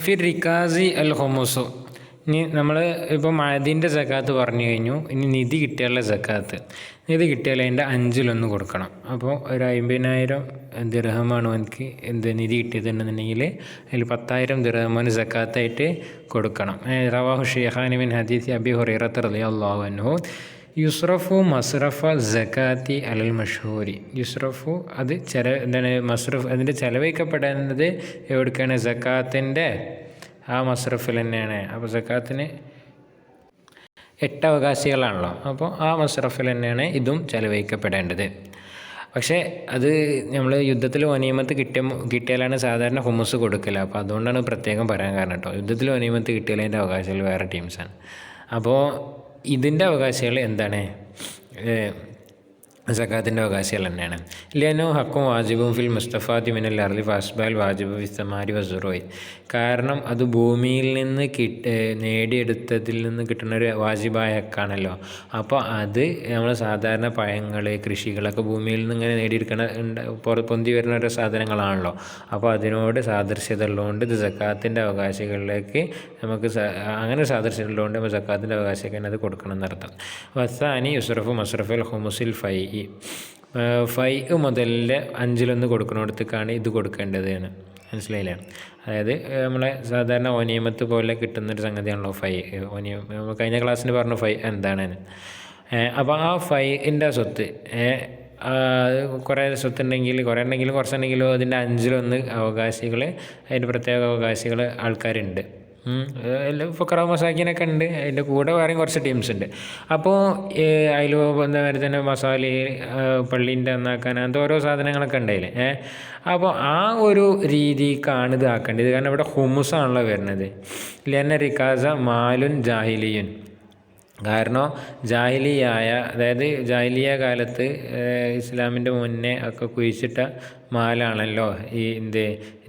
ഫിർ റിക്കാസി അൽ ഹുമുസു. ഇനി നമ്മൾ ഇപ്പോൾ മഅദിൻ്റെ സക്കാത്ത് പറഞ്ഞു കഴിഞ്ഞു. ഇനി നിധി കിട്ടിയാലുള്ള സക്കാത്ത്. നിധി കിട്ടിയാൽ അതിൻ്റെ അഞ്ചിലൊന്ന് കൊടുക്കണം. അപ്പോൾ ഒരു 50,000 ദിർഹമാണ് അവനക്ക് നിധി കിട്ടിയതെന്നുണ്ടെങ്കിൽ അതിൽ 10,000 ദിർഹമാണ് സക്കാത്തായിട്ട് കൊടുക്കണം. റവാഹു ഷെയ്ഖാനി മിൻ ഹദീസ് അബി ഹുറൈറ റളിയല്ലാഹു അൻഹു. യുസ്റഫു മസ്റഫ സക്കാത്തി അലൽ മഷ്ഹൂരി. യുസ്റഫു അത് മസ്റഫ് അതിൻ്റെ ചെലവഴിക്കപ്പെടേണ്ടത് എവിടേക്കാണ്? സക്കാത്തിൻ്റെ ആ മസ്റഫിൽ തന്നെയാണ്. അപ്പോൾ സക്കാത്തിന് 8 അവകാശികളാണല്ലോ. അപ്പോൾ ആ മസ്റഫിൽ തന്നെയാണ് ഇതും ചെലവഴിക്കപ്പെടേണ്ടത്. പക്ഷേ അത് നമ്മൾ യുദ്ധത്തിൽ ഗനീമത്ത് കിട്ടിയാലാണ് സാധാരണ ഹുമുസ് കൊടുക്കൽ. അപ്പോൾ അതുകൊണ്ടാണ് പ്രത്യേകം പറയാൻ കാരണം കേട്ടോ. യുദ്ധത്തിൽ ഗനീമത്ത് കിട്ടിയാൽ അതിൻ്റെ അവകാശികൾ വേറെ ടീംസാണ്. അപ്പോൾ ഇതിൻ്റെ അവകാശികൾ എന്താണ്? സക്കാത്തിൻ്റെ അവകാശികൾ തന്നെയാണ്. ലിയനോ ഹക്കും വാജിബും ഫിൽ മുസ്തഫാദി മിനൽ അർളി ഫസ്ബാൽ വാജിബു ഫിസ്തമാരി വസുറോയ്. കാരണം അത് ഭൂമിയിൽ നിന്ന് നേടിയെടുത്തതിൽ നിന്ന് കിട്ടുന്ന ഒരു വാജിബായ ഹക്കാണല്ലോ. അപ്പോൾ അത് നമ്മൾ സാധാരണ പഴങ്ങൾ കൃഷികളൊക്കെ ഭൂമിയിൽ നിന്ന് ഇങ്ങനെ നേടിയെടുക്കുന്ന പൊന്തി വരുന്ന ഓരോ സാധനങ്ങളാണല്ലോ. അപ്പോൾ അതിനോട് സാദൃശ്യത ഉള്ളതുകൊണ്ട് ഇത് സക്കാത്തിൻ്റെ അവകാശികളിലേക്ക് നമുക്ക് അങ്ങനെ സാദൃശ്യത ഉള്ളതുകൊണ്ട് നമ്മൾ സക്കാത്തിൻ്റെ അവകാശിക്കാൻ അത് കൊടുക്കണം എന്നർത്ഥം. വസാനി യുസ്റഫു മസ്റഫുൽ ഹുമുസിൽ ഫൈ മുതലിൻ്റെ 5 കൊടുക്കുന്നിടത്തേക്കാണ് ഇത് കൊടുക്കേണ്ടതാണ്. മനസ്സിലായില്ലേ? അതായത് നമ്മളെ സാധാരണ ഒനീമത്ത് പോലെ കിട്ടുന്നൊരു സംഗതിയാണല്ലോ ഫൈ. കഴിഞ്ഞ ക്ലാസ്സിന് പറഞ്ഞു ഫൈ എന്താണെന്ന്. അപ്പോൾ ആ ഫൈൻ്റെ സ്വത്ത് കുറേ സ്വത്തുണ്ടെങ്കിൽ കുറച്ചുണ്ടെങ്കിലും അതിൻ്റെ 5 അവകാശികൾ, അതിൻ്റെ പ്രത്യേക അവകാശികൾ ആൾക്കാരുണ്ട്. ഫുഖറ മസാക്കിനൊക്കെ ഉണ്ട്. അതിൻ്റെ കൂടെ വേറെയും കുറച്ച് ടീംസ് ഉണ്ട്. അപ്പോൾ അതിൽ എന്താ പറയുക തന്നെ മസാല പള്ളീൻ്റെ നന്നാക്കാൻ അങ്ങനത്തെ ഓരോ സാധനങ്ങളൊക്കെ ഉണ്ടായില്ലേ. അപ്പോൾ ആ ഒരു രീതിക്കാണ് ഇത് ആക്കേണ്ടത്. കാരണം ഇവിടെ ഹുമുസാണല്ലോ വരുന്നത്. ലെന്ന റിക്കാസ മാലുൻ ജാഹിലിയുൻ. കാരണം അതായത് ജാഹിലിയ കാലത്ത് ഇസ്ലാമിൻ്റെ മുന്നേ ഒക്കെ കുഴിച്ചിട്ട മാലാണല്ലോ ഈ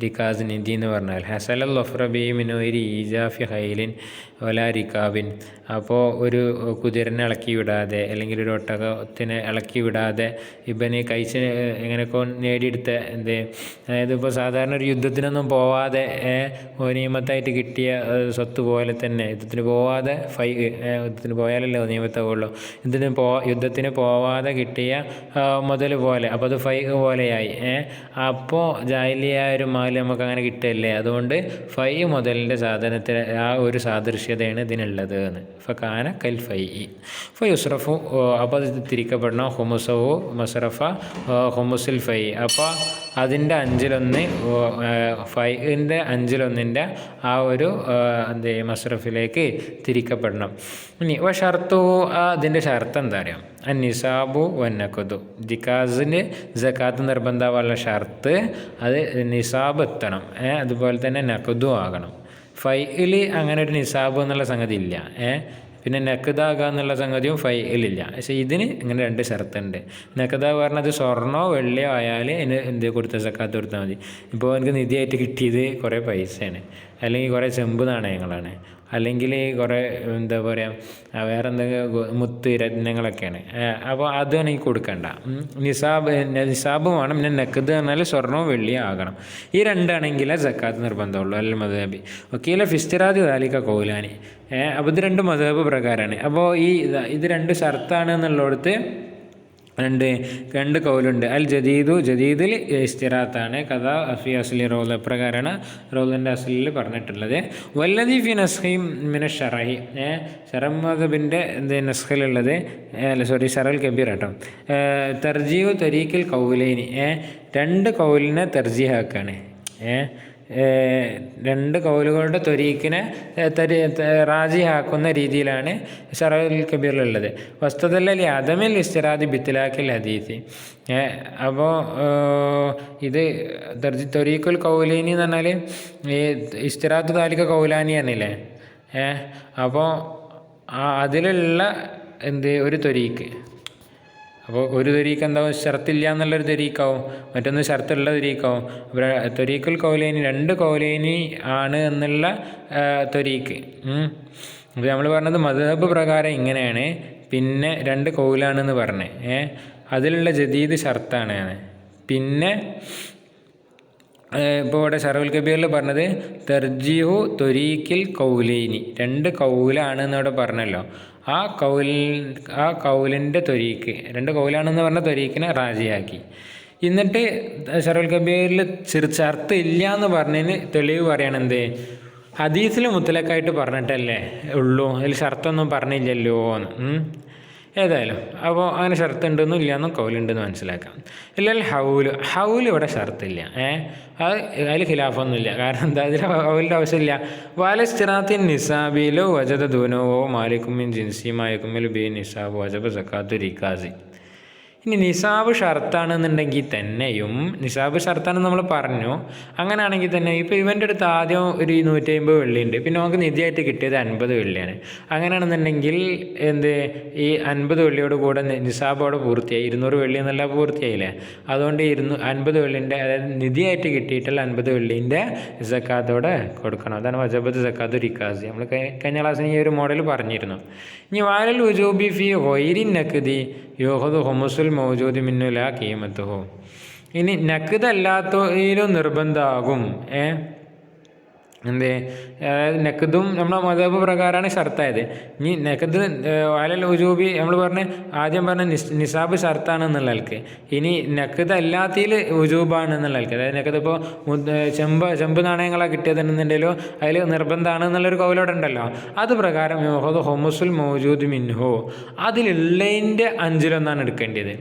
റിക്കാസ് നിധി എന്ന് പറഞ്ഞാൽ. ഹസലൽ ലൊഫ്രബി മിനോരി ഈജാഫി ഹൈലിൻ ഒലാ റിക്കാബിൻ. അപ്പോൾ ഒരു കുതിരനെ ഇളക്കി വിടാതെ അല്ലെങ്കിൽ ഒരു ഒട്ടകത്തിനെ ഇളക്കി വിടാതെ ഇവന് കഴിച്ച് എങ്ങനെയൊക്കെ നേടിയെടുത്ത അതായത് ഇപ്പോൾ സാധാരണ ഒരു യുദ്ധത്തിനൊന്നും പോവാതെ നിയമത്തായിട്ട് കിട്ടിയ സ്വത്ത് പോലെ തന്നെ യുദ്ധത്തിന് പോവാതെ യുദ്ധത്തിന് പോയാലല്ലോ നിയമത്താവുള്ളൂ. യുദ്ധത്തിന് പോവാതെ കിട്ടിയ മുതൽ പോലെ, അപ്പോൾ അത് ഫൈ പോലെയായി. അപ്പോൾ ജാഹിലിയ ഒരു മാല് നമുക്ക് അങ്ങനെ കിട്ടില്ലേ. അതുകൊണ്ട് ഫൈ മുതലിൻ്റെ സാധനത്തിൽ ആ ഒരു സാദൃശ്യതയാണ് ഇതിനുള്ളത് എന്ന്. ഫകാന കൽ ഫൈ യുസ്റഫു. അപ്പോൾ അത് തിരിക്കപ്പെടണം. ഹുമുസഹു മസ്റഫ ഹുമുസുൽ ഫൈ. അപ്പോൾ അതിൻ്റെ 5 ഫൈൻ്റെ 5 ആ ഒരു മസ്റഫിലേക്ക് തിരിക്കപ്പെടണം. ഇനി ഷർത്തു, അതിൻ്റെ ഷർത്ത് എന്താ അറിയാം? നിസാബു വന്നക്കുതു. ദിക്കാസിന് സക്കാത്ത് നിർബന്ധമുള്ള ഷർത്ത് അത് നിസാബ് എത്തണം. അതുപോലെ തന്നെ നക്കുദും ആകണം. ഫൈയിൽ അങ്ങനെ ഒരു നിസാബ് എന്നുള്ള സംഗതി ഇല്ല. പിന്നെ നക്കദാകുക എന്നുള്ള സംഗതിയും ഫൈലില്ല. പക്ഷേ ഇതിന് ഇങ്ങനെ 2 ഷർത്തുണ്ട്. നക്കദ പറഞ്ഞത് സ്വർണ്ണോ വെള്ളിയോ ആയാൽ അതിന് കൊടുത്ത സക്കാത്ത് കൊടുത്താൽ മതി. ഇപ്പോൾ എനിക്ക് നിധിയായിട്ട് കിട്ടിയത് കുറേ പൈസയാണ്, അല്ലെങ്കിൽ കുറേ ചെമ്പ് നാണയങ്ങളാണ്, അല്ലെങ്കിൽ കുറേ എന്താ പറയുക വേറെ എന്തെങ്കിലും മുത്ത് രത്നങ്ങളൊക്കെയാണ്. അപ്പോൾ അത് എനിക്ക് കൊടുക്കണ്ട. നിസാബ് വേണം. പിന്നെ നക്കദ് പറഞ്ഞാൽ സ്വർണ്ണവും വെള്ളിയോ ആകണം. ഈ 2 സക്കാത്ത് നിർബന്ധമുള്ളൂ. അല്ല മദ്ഹബി വക്കീല ഫിസ്തിറാദി ദാലിക കൗലാനി. അപ്പോൾ ഇത് 2 മദ്ഹബ് പ്രകാരമാണ്. അപ്പോൾ ഇത് 2 ഷർത്താണ് എന്നുള്ളിടത്ത് 2 കൗലുണ്ട്. അൽ ജദീദിൽ ഇസ്തിറാത്താണ്. കഥ ഫി അസ്ലി റൗല പ്രകാരമാണ് റൗലിൻ്റെ അസ്ലിൽ പറഞ്ഞിട്ടുള്ളത്. വല്ലദി ഫി നസ്ഖി മിന ഷറഹി. ഷറഹ് മദ്ഹബിൻ്റെ നസ്ഖിലുള്ളത് ഷറൽ കബീർ കേട്ടോ. തർജീഹു തരീഖിൽ കൗലൈനി. 2 കൗലിനെ തർജീഹാക്കാണ്. 2 കൗലുകളുടെ ത്വരീക്കിനെ റാജിഹാക്കുന്ന രീതിയിലാണ് ഷറഹുൽ കബീറിലുള്ളത്. വസ്തുതല്ലി അദമിൽ ഇസ്തിറാദി ബിത്തിലാക്കിൽ ഹദീസ്. അപ്പോൾ ഇത് ത്വരീഖുൽ കൗലൈനി എന്ന് പറഞ്ഞാൽ ഈ ഇസ്തിറാത്ത് താലിക കൗലാനി ആണല്ലേ. അപ്പോൾ അതിലുള്ള ഒരു ത്വരീക്ക്. അപ്പോൾ ഒരു ത്വരീക്ക് എന്താവും? ഷർത്തില്ല എന്നുള്ളൊരു ത്വരീക്കാവും, മറ്റൊന്ന് ഷർത്തുള്ള ത്വരീക്കാവും. അപ്പോൾ ത്വരീഖുൽ കൗലൈനി 2 കൗലൈനി ആണ് എന്നുള്ള ത്വരീക്ക്. അപ്പോൾ നമ്മൾ പറഞ്ഞത് മദ്ഹബ് പ്രകാരം ഇങ്ങനെയാണ്. പിന്നെ 2 കൗലാണെന്ന് പറഞ്ഞേ. അതിലുള്ള ജദീദ് ഷർത്താണ്. പിന്നെ ഇപ്പോൾ ഇവിടെ ഷറഫുൽ കബീറിൽ പറഞ്ഞത് തെർജിഹു തൊരീക്കിൽ കൗലൈനി, 2 കൗലാണ് എന്നിവിടെ പറഞ്ഞല്ലോ. ആ കൗലിൻ്റെ തൊരീക്ക് 2 കൗലാണെന്ന് പറഞ്ഞ തൊരീക്കിനെ റാജിയാക്കി. എന്നിട്ട് ഷറഫുൽ കബീറിൽ അർത്ഥം ഇല്ല എന്ന് പറഞ്ഞതിന് തെളിവ് പറയണെന്ത്, ഹദീസിൽ മുത്തലക്കായിട്ട് പറഞ്ഞിട്ടല്ലേ ഉള്ളൂ, അതിൽ ഷർത്തൊന്നും പറഞ്ഞില്ലല്ലോ എന്ന്. ഏതായാലും അപ്പോൾ അങ്ങനെ ഷർത്ത് ഉണ്ടെന്നും ഇല്ലയെന്നും കൗലുണ്ടെന്ന് മനസ്സിലാക്കാം. ഇല്ലെങ്കിൽ ഹൗല് ഇവിടെ ഷർത്തില്ല. അത് അതിൽ ഖിലാഫൊന്നുമില്ല. കാരണം എന്താ, അതിൽ ഹൗലിൻ്റെ ആവശ്യമില്ല. വാലസ്റ്റിറാത്തിൻ നിസാബിലോ വജത ദൂനവോ മാലിക്കുമിൻ ജിൻസിമായക്കുമിൽ ബി നിസാബ് വജബ് സക്കാത്തു റിക്കാസി. ഇനി നിസാബ് ഷർത്താണെന്നുണ്ടെങ്കിൽ തന്നെയും, നിസാബ് ഷർത്താണെന്ന് നമ്മൾ പറഞ്ഞു, അങ്ങനെയാണെങ്കിൽ തന്നെ ഇപ്പോൾ ഇവൻ്റെ അടുത്ത് ആദ്യം ഒരു 150 വെള്ളിയുണ്ട്, പിന്നെ നമുക്ക് നിധിയായിട്ട് കിട്ടിയത് 50 വെള്ളിയാണ്. അങ്ങനെയാണെന്നുണ്ടെങ്കിൽ ഈ 50 വെള്ളിയോട് കൂടെ നിസാബോടെ പൂർത്തിയായി, 200 വെള്ളി എന്നല്ല പൂർത്തിയായില്ലേ. അതുകൊണ്ട് 50 വെള്ളിൻ്റെ, അതായത് നിധിയായിട്ട് കിട്ടിയിട്ടുള്ള 50 വെള്ളീൻ്റെ സക്കാത്തോടെ കൊടുക്കണം. അതാണ് വജബത്ത് സക്കാത്തു റിക്കാസി. നമ്മൾ കഴിഞ്ഞ ക്ലാസ്സിന് ഈ ഒരു മോഡൽ പറഞ്ഞിരുന്നു. ഇനി വാലൽ ഉജൂബി ഫി ഗൈരി നഖ്ദി യൂഖദു ഹുമുസുൽ മൗജൂദി മിന്നു ലാ ഖീമത്തുഹു. ഇനി നഖ്ദ് അല്ലാത്തതിലും നിർബന്ധമാകും. അതായത് നഖ്ദും നമ്മളെ മദ്ഹബ് പ്രകാരമാണ് ഷർത്തായത്. ഇനി നഖ്ദ് വാലൽ ഉജൂബി നമ്മൾ ആദ്യം പറഞ്ഞ നിസാബ് ഷർത്താണെന്നുള്ള ആൾക്ക്, ഇനി നഖ്ദ് അല്ലാത്തതിൽ ഉജൂബാണ് എന്നുള്ള ആൾക്ക്, അതായത് നഖ്ദ് ഇപ്പോൾ ചെമ്പ് നാണയങ്ങളാണ് കിട്ടിയതെന്നുണ്ടെങ്കിലോ അതിൽ നിർബന്ധമാണ് എന്നുള്ളൊരു കൗലോടെ ഉണ്ടല്ലോ, അത് പ്രകാരം യൂഖദു ഹുമുസുൽ മൗജൂദ് മിൻഹു, അതിലുള്ളതിൻ്റെ 5/1 എടുക്കേണ്ടത്.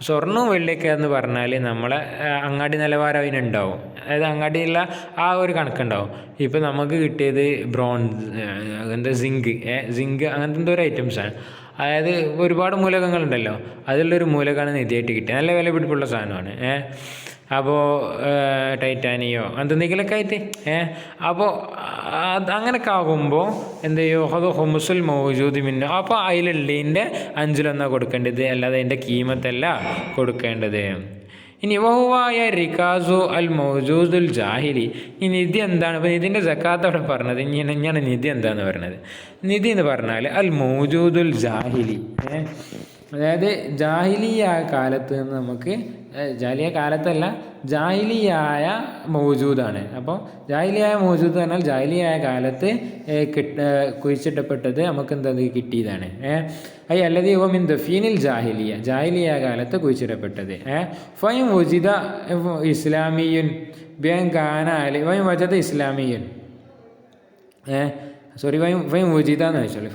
സ്വർണ്ണവും വെള്ളിയൊക്കെ എന്ന് പറഞ്ഞാൽ നമ്മളെ അങ്ങാടി നിലവാരം അതിനുണ്ടാവും. അതായത് അങ്ങാടിയുള്ള ആ ഒരു കണക്കുണ്ടാവും. ഇപ്പോൾ നമുക്ക് കിട്ടിയത് ബ്രോൺസ്, സിങ്ക് അങ്ങനത്തെ എന്തോ ഒരു ഐറ്റംസാണ്. അതായത് ഒരുപാട് മൂലകങ്ങളുണ്ടല്ലോ, അതിലുള്ളൊരു മൂലകമാണ് നിധിയായിട്ട് കിട്ടിയത്. നല്ല വില പിടിപ്പുള്ള സാധനമാണ്. അപ്പോൾ ടൈറ്റാനിയോ എന്തെങ്കിലുമൊക്കെ ആയിട്ട് അപ്പോൾ അങ്ങനെയൊക്കെ ആകുമ്പോൾ എന്ത് ചെയ്യും, അത് ഹുമുസുൽ മൗജൂദ് മിന്നു, അപ്പോൾ അതിലുള്ളതിൻ്റെ 5/1 കൊടുക്കേണ്ടത്, അല്ലാതെ അതിൻ്റെ കീമത്തല്ല കൊടുക്കേണ്ടത്. ഇനി വഹുവായ റിക്കാസു അൽ മൗജൂദുൽ ജാഹിലി. ഈ നിധി എന്താണ്? അപ്പോൾ നിധിൻ്റെ സക്കാത്ത് അവിടെ പറഞ്ഞത്. ഇങ്ങനെ നിധി എന്താണെന്ന് പറയുന്നത്, നിധി എന്ന് പറഞ്ഞാൽ അൽ മൗജൂദുൽ ജാഹിലി, അതായത് ജാഹിലിയായ കാലത്ത് നിന്ന് നമുക്ക്, ജാഹിലിയ കാലത്തല്ല, ജാഹിലിയായ മൗജൂദാണ്. അപ്പോൾ ജാഹിലിയായ മൗജൂദ് പറഞ്ഞാൽ ജാഹിലിയായ കാലത്ത് കുഴിച്ചിട്ടപ്പെട്ടത് നമുക്ക് എന്തത് കിട്ടിയതാണ്. അല്ലതി മിൻ ദഫീനിൽ ജാഹിലിയ കാലത്ത് കുഴിച്ചിടപ്പെട്ടത്. ഫൈൻ വജിദ ഇസ്ലാമിയുൻ ബിയൻകാന അലി ഫൈൻ വജദ ഇസ്ലാമിയുൻ ഫൈൻ വജിദ എന്ന് വെച്ചോളൂ.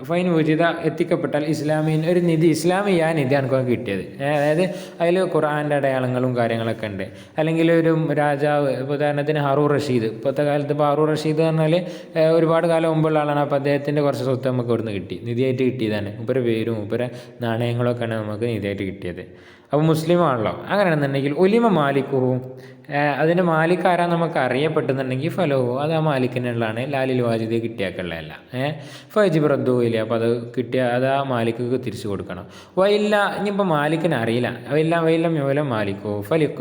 ഫൈൻ വുജിദ എത്തിക്കപ്പെട്ടാൽ ഇസ്ലാമിൻ ഒരു നിധി, ഇസ്ലാമിയ നിധിയാണ് നമുക്ക് കിട്ടിയത്. അതായത് അതിൽ ഖുർആൻ്റെ അടയാളങ്ങളും കാര്യങ്ങളൊക്കെ ഉണ്ട്. അല്ലെങ്കിൽ ഒരു രാജാവ്, ഉദാഹരണത്തിന് ഹാറൂൺ റഷീദ്, ഇപ്പോഴത്തെ കാലത്ത് ഇപ്പോൾ ഹാറൂൺ റഷീദ് പറഞ്ഞാൽ ഒരുപാട് കാലം മുമ്പുള്ള ആളാണ്. അപ്പോൾ അദ്ദേഹത്തിൻ്റെ കുറച്ച് സ്വത്ത് നമുക്ക് ഇവിടുന്ന് കിട്ടി, നിധിയായിട്ട് കിട്ടിയതാണ്. മൂപ്പരെ പേരും മൂപ്പരെ നാണയങ്ങളൊക്കെയാണ് നമുക്ക് നിധിയായിട്ട് കിട്ടിയത്. അപ്പോൾ മുസ്ലിമാണല്ലോ. അങ്ങനെയാണെന്നുണ്ടെങ്കിൽ ഒലിമ മാലിക്കുഹു, അതിൻ്റെ മാലിക് ആരാ നമുക്ക് അറിയപ്പെടുന്നുണ്ടെങ്കിൽ ഫലഹു, അത് ആ മാലിക്കിനുള്ളതാണ്. ലാലിൽ വാജിദ് കിട്ടിയാക്കുള്ളതല്ല. ഫൈജിബ് റദ്ദൂയില്ല, അപ്പോൾ അത് അത് ആ മാലിക്ക് തിരിച്ചു കൊടുക്കണം. വൈല്ല, ഇനിയിപ്പോൾ മാലിക്കിന് അറിയില്ല, വൈല്ല മൂലം മാലിക്കോ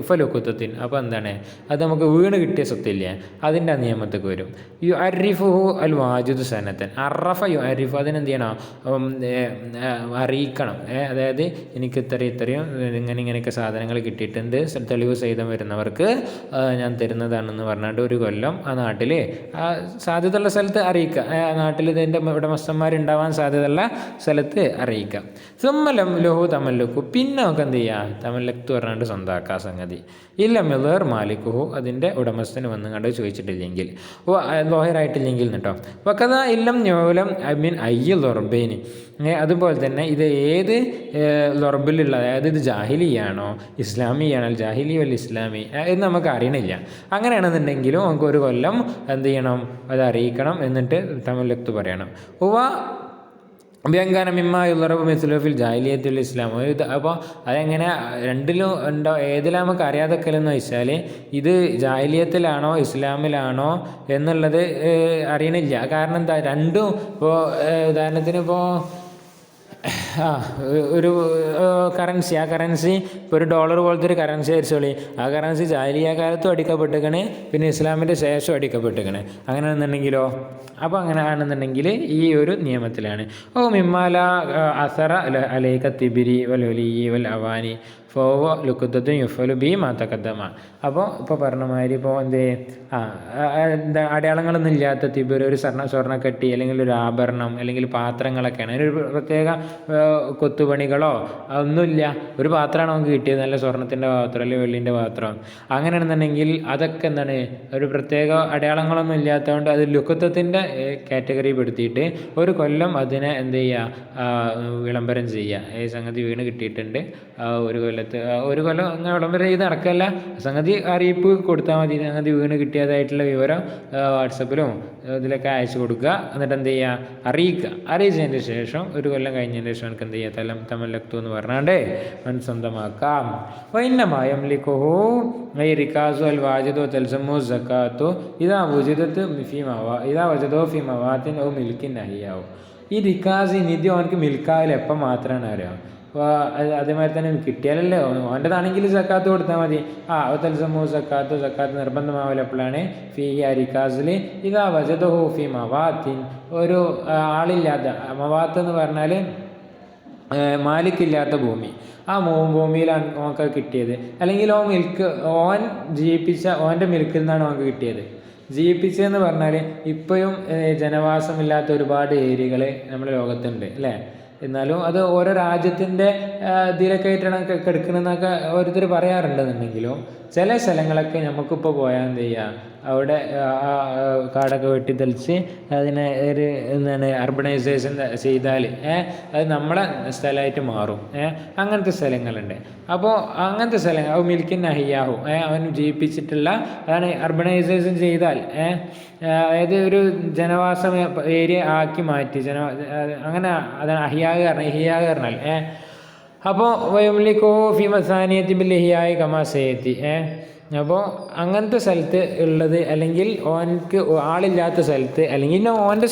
ഫലുക്കുത്തത്തിൻ, അപ്പോൾ എന്താണ്, അത് നമുക്ക് വീണ് കിട്ടിയ സ്വത്തില്ലേ, അതിൻ്റെ നിയമത്തേക്ക് വരും. യു അരിഫുഹു അൽ വാജിദ് സനത്തൻ, അറഫ യു അരിഫു, അതിനെന്ത് ചെയ്യണം, അറിയിക്കണം. അതായത് എനിക്ക് ഇത്രയും ഇങ്ങനെയൊക്കെ സാധനങ്ങൾ കിട്ടിയിട്ടുണ്ട്, തെളിവ് സഹിതം വരുന്നവർക്ക് ഞാൻ തരുന്നതാണെന്ന് പറഞ്ഞിട്ട് 1 കൊല്ലം ആ നാട്ടിൽ സാധ്യതയുള്ള സ്ഥലത്ത് അറിയിക്കുക. ആ നാട്ടിൽ ഇതിൻ്റെ ഉടമസ്ഥന്മാരുണ്ടാവാൻ സാധ്യതയുള്ള സ്ഥലത്ത് അറിയിക്കുക. സുമ്മലം ലഹു തമല്ലുക്കു, പിന്നെ നമുക്ക് എന്ത് ചെയ്യുക, തമല്ലക്ക് പറഞ്ഞിട്ട് സ്വന്തമാക്കുക സംഗതി. ഇല്ല മിളർ മാലിക്കുഹു, അതിൻ്റെ ഉടമസ്ഥന് വന്ന് കണ്ട് ചോദിച്ചിട്ടില്ലെങ്കിൽ, ലോഹറായിട്ടില്ലെങ്കിൽ കേട്ടോ. വക്കഥ ഇല്ലം ന്യൂലം മീൻ അയ്യ ലൊർബേന്, അതുപോലെ തന്നെ ഇത് ഏത് ലൊർബിലുള്ള, അതായത് ഇത് ജാഹിലിയാണോ ഇസ്ലാമിയാണോ, ജാഹിലി വല്ല ഇസ്ലാമി എന്ന് നമുക്ക് അറിയണില്ല. അങ്ങനെയാണെന്നുണ്ടെങ്കിലും നമുക്ക് 1 കൊല്ലം എന്ത് ചെയ്യണം, അത് അറിയിക്കണം. എന്നിട്ട് തമല്ലക്ക് പറയണം. അഭ്യങ്കാന മിമ്മായുള്ളറബ് മിസ്ലുഫിൽ ജാഹിലിയത്തുൽ ഇസ്ലാം. അപ്പോൾ അതെങ്ങനെ രണ്ടിലും ഉണ്ടോ, ഏതിലാണ് നമുക്ക് അറിയാതൊക്കെയെന്ന് വെച്ചാൽ ഇത് ജാഹിലിയത്തിലാണോ ഇസ്ലാമിലാണോ എന്നുള്ളത് അറിയണില്ല. കാരണം എന്താ, രണ്ടും ഇപ്പോൾ ഉദാഹരണത്തിന് ഇപ്പോൾ ഒരു കറൻസി, ആ കറൻസി ഇപ്പോൾ $1 പോലത്തെ ഒരു കറൻസി ആയിരിച്ചോളി, ആ കറൻസി ജാഹിലിയ കാലത്തും അടിക്കപ്പെട്ടിരിക്കണേ, പിന്നെ ഇസ്ലാമിൻ്റെ ശേഷം അടിക്കപ്പെട്ടിരിക്കണേ. അങ്ങനെയാണെന്നുണ്ടെങ്കിലോ, അപ്പോൾ അങ്ങനെ ആണെന്നുണ്ടെങ്കിൽ ഈ ഒരു നിയമത്തിലാണ്. മിമ്മാല അസറ അലൈക തിബിരി വൽ ഒലി വൽ അവാനി ഫോവോ ലുക്കുത്തത്തും യുഫലു ബി മാത്തക്കദ്ദമ. അപ്പോൾ ഇപ്പോൾ പറഞ്ഞ മാതിരി ഇപ്പോൾ എന്താ അടയാളങ്ങളൊന്നും ഇല്ലാത്ത തിബിർ ഒരു സ്വർണ്ണക്കട്ടി അല്ലെങ്കിൽ ഒരു ആഭരണം അല്ലെങ്കിൽ പാത്രങ്ങളൊക്കെയാണ്. അതിനൊരു പ്രത്യേക കൊത്തുപണികളോ ഒന്നുമില്ല. ഒരു പാത്രമാണ് നമുക്ക് കിട്ടിയത്, നല്ല സ്വർണ്ണത്തിൻ്റെ പാത്രം അല്ലെങ്കിൽ വെള്ളിൻ്റെ പാത്രം. അങ്ങനെയാണെന്നുണ്ടെങ്കിൽ അതൊക്കെ എന്താണ് ഒരു പ്രത്യേക അടയാളങ്ങളൊന്നും ഇല്ലാത്തതുകൊണ്ട് അത് ലുക്കുത്തത്തിൻ്റെ കാറ്റഗറി പെടുത്തിയിട്ട് ഒരു കൊല്ലം അതിനെ എന്ത് ചെയ്യുക, വിളംബരം ചെയ്യുക. ഈ സംഗതി വീണ് കിട്ടിയിട്ടുണ്ട്, ഒരു കൊല്ലം അങ്ങനെ വിളംബരം ചെയ്ത് നടക്കല്ല, സംഗതി അറിയിപ്പ് കൊടുത്താൽ മതി. സംഗതി വീണ് കിട്ടിയതായിട്ടുള്ള വിവരം വാട്സപ്പിലും ഇതിലൊക്കെ അയച്ചു കൊടുക്കുക. എന്നിട്ട് എന്ത് ചെയ്യുക, അറിയിച്ചതിന് ശേഷം ഒരു കൊല്ലം കഴിഞ്ഞതിന് ശേഷം എനിക്ക് എന്ത് ചെയ്യുക, തമല്ലക്തു എന്ന് പറഞ്ഞാണ്ട് അവൻ സ്വന്തമാക്കാം. വൈന്നമായം ലിഖുഹു ഐ റിക്കാസു അൽ വാജിദു തൽസമു സക്കാത്തു ഇദാ വജദത് ഫി മവാത്തിൻ ഔ മിൽക്കിൻ അഹിയാവും. ഈ റിക്കാസ് നിധി അവനക്ക് മിൽക്കാവില്ല എപ്പം മാത്രമാണ് അറിയാം. അപ്പോൾ അതേമാതിരി തന്നെ കിട്ടിയാലല്ലേ ഓൻ്റെതാണെങ്കിൽ സക്കാത്ത് കൊടുത്താൽ മതി. തൽസമു സക്കാത്ത് നിർബന്ധമാവില്ല. എപ്പോഴാണ് ഫി റിക്കാസിൽ ഇതാ വജദഹു ഫി മവാത്തിൻ, ഒരു ആളില്ലാത്ത മവാത്ത് എന്ന് പറഞ്ഞാൽ മാലിക്കില്ലാത്ത ഭൂമി, ആ ഭൂമിയിലാണ് ഓനക്ക് കിട്ടിയത്. അല്ലെങ്കിൽ ഓൻ ജീവിപ്പിച്ച ഓൻ്റെ മിൽക്കിൽ നിന്നാണ് ഓനക്ക് കിട്ടിയത്. ജീവിപ്പിച്ചതെന്ന് പറഞ്ഞാൽ ഇപ്പോഴും ജനവാസമില്ലാത്ത ഒരുപാട് ഏരിയകൾ നമ്മുടെ ലോകത്തുണ്ട് അല്ലേ. എന്നാലും അത് ഓരോ രാജ്യത്തിൻ്റെ ഇതിലൊക്കെ ആയിട്ടാണ് കിടക്കണമെന്നൊക്കെ ഓരോരുത്തർ പറയാറുണ്ടെന്നുണ്ടെങ്കിലും ചില സ്ഥലങ്ങളൊക്കെ നമുക്കിപ്പോൾ പോയാൽ എന്ത് ചെയ്യുക, അവിടെ കാടൊക്കെ വെട്ടിത്തെളിച്ച് അതിനെ ഒരു എന്താണ് അർബണൈസേഷൻ ചെയ്താൽ അത് നമ്മളെ സ്ഥലമായിട്ട് മാറും. അങ്ങനത്തെ സ്ഥലങ്ങളുണ്ട്. അപ്പോൾ അങ്ങനത്തെ സ്ഥലങ്ങൾ മിൽക്കിൻ അഹിയാഹു അവൻ ജീവിപ്പിച്ചിട്ടുള്ള അതാണ് അർബണൈസേഷൻ ചെയ്താൽ, അതായത് ഒരു ജനവാസ ഏരിയ ആക്കി മാറ്റി അങ്ങനെ അതാണ് ഇഹിയാഗ് പറഞ്ഞാൽ. അപ്പോൾ വയംലിക്കോ ഫി മസാനിയത്തി ബിൽ ഇഹിയായി കമാസയത്തി. അപ്പോൾ അങ്ങനത്തെ സ്ഥലത്ത് ഉള്ളത്, അല്ലെങ്കിൽ ഓനക്ക് ആളില്ലാത്ത സ്ഥലത്ത്, അല്ലെങ്കിൽ ഓൻ്റെ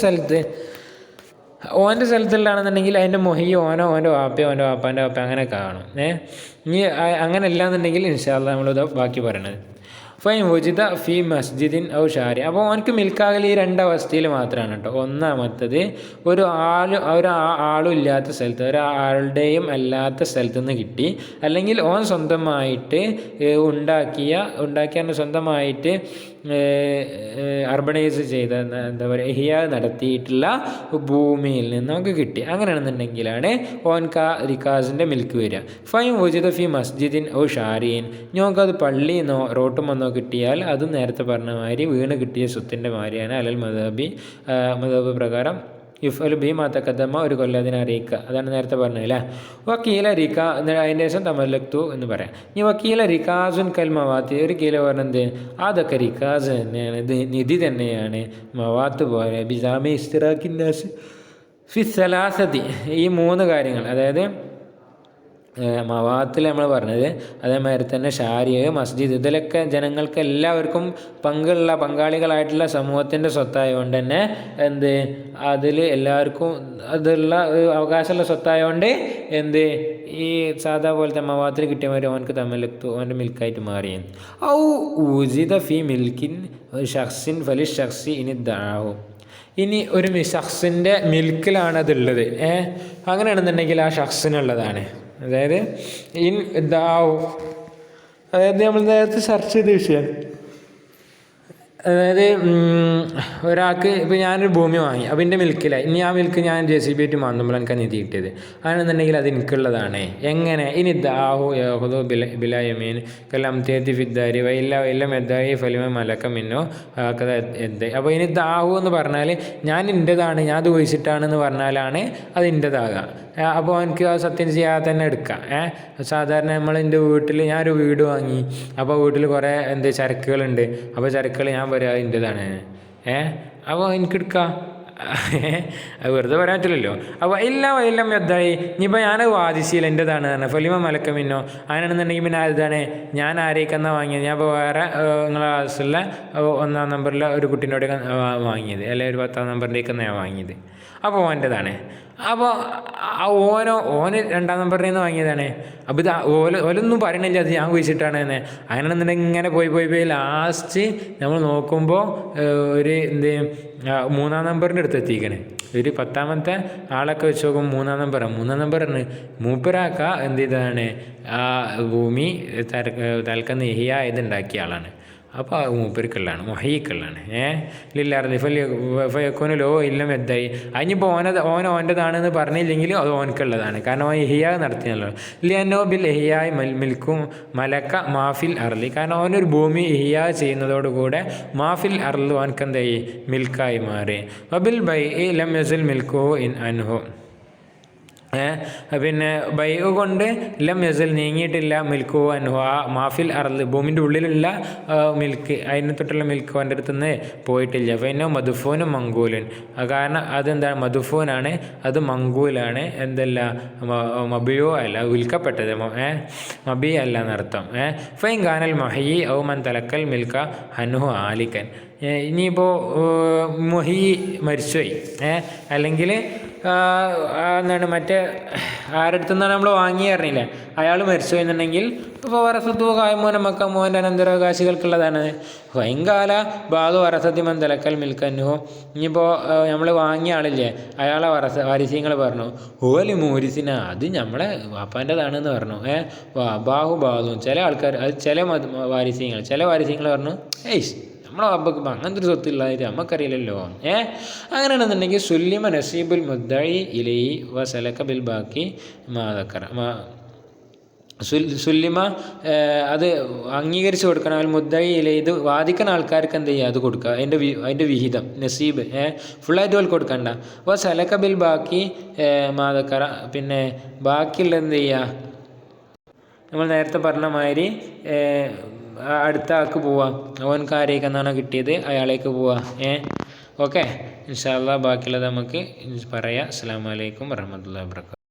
സ്ഥലത്തുള്ളതാണെന്നുണ്ടെങ്കിൽ അതിൻ്റെ മൊഹി ഓൻ്റെ വാപ്പയോ ഓൻ്റെ വാപ്പാൻ്റെ വാപ്പ അങ്ങനെ കാണും. ഇനി അങ്ങനെ അല്ലാന്നുണ്ടെങ്കിൽ ഇൻഷാ അല്ലാഹ് നമ്മളിത് ബാക്കി പറയണത്. ഫൈൻ വജിദ ഫി മസ്ജിദിൻ ഔ ഷാരി. അപ്പോൾ ഓനക്ക് മിൽക്കാകൽ ഈ രണ്ടവസ്ഥയിൽ മാത്രമാണ് കേട്ടോ. ഒന്നാമത്തത് ഒരാളും ഇല്ലാത്ത സ്ഥലത്ത്, ഒരാളുടെയും അല്ലാത്ത സ്ഥലത്തു നിന്ന് കിട്ടി, അല്ലെങ്കിൽ ഓൻ സ്വന്തമായിട്ട് ഉണ്ടാക്കിയ സ്വന്തമായിട്ട് അർബണൈസ് ചെയ്ത എന്താ പറയുക ഇഹിയാ നടത്തിയിട്ടുള്ള ഭൂമിയിൽ നിന്ന് നമുക്ക് കിട്ടി. അങ്ങനെയാണെന്നുണ്ടെങ്കിലാണ് ഓൻക റിക്കാസിൻ്റെ മിൽക്ക് വരിക. ഫൈൻ വജിദ ഫി മസ്ജിദിൻ ഔ ഷാരിൻ. ഞങ്ങൾക്കത് പള്ളിയെന്നോ റോട്ടുമെന്നോ കിട്ടിയാൽ അത് നേരത്തെ പറഞ്ഞ മാതിരി വീണ് കിട്ടിയ സ്വത്തിൻ്റെ മാതിരിയാണ്. അലൽ മദബ് പ്രകാരം യുഫൽ ബി മാത്തക്കദ്ദമ, ഒരു കൊല്ലം അതിനെ അറിയിക്കുക. അതാണ് നേരത്തെ പറഞ്ഞതല്ലേ. വക്കീല റിക്കാ, അതിൻ്റെ ശേഷം തമല്ലക്തു എന്ന് പറയാം. ഇനി വക്കീല റിക്കാസുൻ കൽ മവാത്ത്, ഒരു കീല പറഞ്ഞത് അതൊക്കെ റിക്കാസ് തന്നെയാണ്, ഇത് നിധി തന്നെയാണ് മവാത്ത് പോലെ. ബിസാമി ഇസ്തിറാഖിന്നാസ് ഫി സലാസതി, ഈ മൂന്ന് കാര്യങ്ങൾ, അതായത് മവാത്തിൽ നമ്മൾ പറഞ്ഞത്, അതേമാതിരി തന്നെ ഷാരിയ മസ്ജിദ്, ഇതിലൊക്കെ ജനങ്ങൾക്ക് എല്ലാവർക്കും പങ്കാളികളായിട്ടുള്ള സമൂഹത്തിൻ്റെ സ്വത്തായതുകൊണ്ട് തന്നെ അതിൽ എല്ലാവർക്കും അതുള്ള അവകാശമുള്ള സ്വത്തായതുകൊണ്ട് ഈ സാധാ പോലത്തെ മവാത്തിൽ കിട്ടിയവർ അവനക്ക് തമ്മിലെത്തു അവൻ്റെ മിൽക്കായിട്ട് മാറി. ഔ ഊജിദ ഫി മിൽക്കിൻ ഷഖ്സിൻ ഫലി ഷഖ്സി ഇനി ദാവും. ഇനി ഒരു ഷഖ്സിൻ്റെ മിൽക്കിലാണ് അതുള്ളത്, അങ്ങനെയാണെന്നുണ്ടെങ്കിൽ ആ ഷഖ്സിനുള്ളതാണ്. അതായത് അതായത് നമ്മൾ നേരത്തെ സെർച്ച് ചെയ്ത വിഷയം, അതായത് ഒരാൾക്ക് ഇപ്പോൾ ഞാനൊരു ഭൂമി വാങ്ങി, അപ്പോൾ എൻ്റെ മിൽക്കിലായി. ഇനി ആ മിൽക്ക് ഞാൻ JCB ആയിട്ട് മാന്തുമ്പോൾ എനിക്ക് നിധി കിട്ടിയത് അങ്ങനെയെന്നുണ്ടെങ്കിൽ അത് എനിക്കുള്ളതാണ്. എങ്ങനെ ഇനി ദാഹു യഹുദു ബിലായമീൻ കല്ലാം തേത്തി ഫിദ്ദാരി വൈല്ല മെദ്ദായി ഫലിമ മലക്ക മിന്നോ കഥ എദ്ദ. അപ്പോൾ ഇനി ദാഹു എന്ന് പറഞ്ഞാൽ ഞാൻ എൻ്റെതാണ്, ഞാൻ അത് ഒഴിച്ചിട്ടാണെന്ന് പറഞ്ഞാലാണ് അത് എൻ്റെതാകാം. അപ്പോൾ എനിക്ക് ആ സത്യം ചെയ്യാതെ തന്നെ എടുക്കാം. സാധാരണ നമ്മൾ എൻ്റെ വീട്ടിൽ ഞാനൊരു വീട് വാങ്ങി, അപ്പോൾ വീട്ടിൽ കുറേ ചരക്കുകളുണ്ട്. അപ്പോൾ ചരക്കുകൾ ഞാൻ പറയാം എൻ്റെതാണ്, അപ്പോൾ എനിക്കെടുക്കാം. അത് വെറുതെ പറയാൻ പറ്റില്ലല്ലോ. അപ്പോൾ എല്ലാം എന്തായി ഇനിയിപ്പോൾ ഞാനത് വാദിച്ചില്ല എൻ്റെതാണ് പറഞ്ഞാൽ ഫലിമ മലക്കമിന്നോ അങ്ങനെയാണെന്നുണ്ടെങ്കിൽ പിന്നെ ഇതാണ് ഞാൻ ആരേക്കെന്നാണ് വാങ്ങിയത്. ഞാൻ ഇപ്പോൾ വേറെ നിങ്ങളെ ക്ലാസ്സിലുള്ള 1ാം നമ്പറിലെ ഒരു കുട്ടീൻ്റെ വാങ്ങിയത്, അല്ലെങ്കിൽ ഒരു 10ാം നമ്പറിൻ്റെയൊക്കെ ഞാൻ വാങ്ങിയത്. അപ്പോൾ എൻ്റെതാണ്. അപ്പോൾ ഓന് 2ാം നമ്പറിൽ നിന്ന് വാങ്ങിയതാണ്. അപ്പോൾ ഇത് ഓലൊന്നും പറയണില്ല അത് ഞാൻ കുഴിച്ചിട്ടാണ് എന്ന്. അങ്ങനെയാണെന്നുണ്ടെങ്കിൽ ഇങ്ങനെ പോയി ലാസ്റ്റ് നമ്മൾ നോക്കുമ്പോൾ ഒരു 3ാം നമ്പറിൻ്റെ അടുത്ത് എത്തിക്കണേ. ഒരു 10ാമത്തെ ആളൊക്കെ വെച്ച് നോക്കുമ്പോൾ 3ാം നമ്പറാണ് മൂപ്പരാക്ക എന്ത് ചെയ്തതാണ് ആ ഭൂമി തൽക്കുന്ന ഇഹ്യായതുണ്ടാക്കിയ ആളാണ്. അപ്പോൾ മൂപ്പർക്കുള്ളതാണ് മൊഹീക്കുള്ളതാണ്. ലില്ലാർന്ന് ഫയക്കോന് ലോ ഇല്ലം എദ്ദായി. അതിനിപ്പോൾ ഓൻ്റെതാണെന്ന് പറഞ്ഞില്ലെങ്കിൽ അത് ഓനക്കുള്ളതാണ്. കാരണം ഓൻ ഇഹിയാ നടത്തിയല്ലോ. ലിയന്നോ ബിൽ ഇഹിയായ് മിൽക്കും മലക്ക മാഫിൽ അർലി. കാരണം ഓനൊരു ഭൂമി ഇഹിയാ ചെയ്യുന്നതോടുകൂടെ മാഫിൽ അർല് ഓനക്കെന്തായി മിൽക്കായി മാറി. വബിൽ ബൈ ലം യസിൽ മിൽക്കോ ഇൻ അൻഹു. പിന്നെ ബൈ കൊണ്ട് ലം യസൽ നീങ്ങിയിട്ടില്ല മിൽക്കു അൻഹു ആ മാഫിൽ അർല് ഭൂമിൻ്റെ ഉള്ളിലുള്ള മിൽക്ക് അതിനെ തൊട്ടുള്ള മിൽക്ക് അവൻ്റെ അടുത്തുനിന്ന് പോയിട്ടില്ല. പിന്നെ മധുഫോനും മങ്കൂലൻ. കാരണം അതെന്താണ് മധുഫോനാണ്, അത് മങ്കൂലാണ്. എന്തല്ല മബിയോ അല്ല വിൽക്കപ്പെട്ടത്, മബി അല്ല എന്നർത്ഥം. ഫൈൻ ഖാനൽ മൊഹി ഔ മൻ തലക്കൽ മിൽക്ക ഹനുഹു ആലിക്കൻ. ഇനിയിപ്പോൾ മൊഹി മരിച്ചുപോയി അല്ലെങ്കിൽ എന്താണ് മറ്റേ ആരടുത്തു നിന്നാണ് നമ്മൾ വാങ്ങി അറിഞ്ഞില്ലേ അയാൾ മരിച്ചു എന്നുണ്ടെങ്കിൽ ഇപ്പോൾ വറസത്തു കായ്മോൻ മക്ക മോൻ്റെ അനന്തരാവകാശികൾക്കുള്ളതാണ്. ഭയങ്കാല ബാധു വറസത്തി മന്ദലക്കൽ മിൽക്കന്നുഹോ. ഇനിയിപ്പോൾ നമ്മൾ വാങ്ങിയ ആളില്ലേ അയാളെ വാരിസ്യങ്ങൾ പറഞ്ഞു ഓലി മൂരിസിന അത് നമ്മളെ വാപ്പാൻ്റെതാണെന്ന് പറഞ്ഞു. ബാഹു ബാധു ചില ആൾക്കാർ അത് ചില വാരിസ്യങ്ങൾ പറഞ്ഞു നമ്മളെ വാപ്പക്ക് അങ്ങനത്തെ ഒരു സ്വത്തുള്ളതായിട്ട് നമുക്കറിയില്ലല്ലോ. അങ്ങനെയാണെന്നുണ്ടെങ്കിൽ സുല്ലിമ നസീബുൽ മുദ്ദഇ ഇലൈഹി വസലക ബിൽ ബാക്കി മാതക്കറ സുല്ലിമ അത് അംഗീകരിച്ച് കൊടുക്കണം. അതിൽ മുദ്ദഇ ഇലൈഹി ഇത് വാദിക്കുന്ന ആൾക്കാർക്ക് എന്ത് ചെയ്യുക അത് കൊടുക്കുക. അതിൻ്റെ വിഹിതം നസീബ് ഫുള്ളായിട്ട് പോലും കൊടുക്കണ്ട. വസലക ബിൽ ബാക്കി മാതക്കറ പിന്നെ ബാക്കിയുള്ള എന്ത് ചെയ്യുക നമ്മൾ നേരത്തെ പറഞ്ഞ മാതിരി അടുത്ത ആൾക്ക് പോവാം. ഓൻക്ക് ആരേക്കെന്നാണോ കിട്ടിയത് അയാളേക്ക് പോവാം. ഓക്കെ ഇൻഷാ അല്ലാഹ് ബാക്കിയുള്ളത് നമുക്ക് പറയാം. അസ്സലാമു അലൈക്കും വറഹ്മത്തുള്ളാഹി വബറകാതുഹു.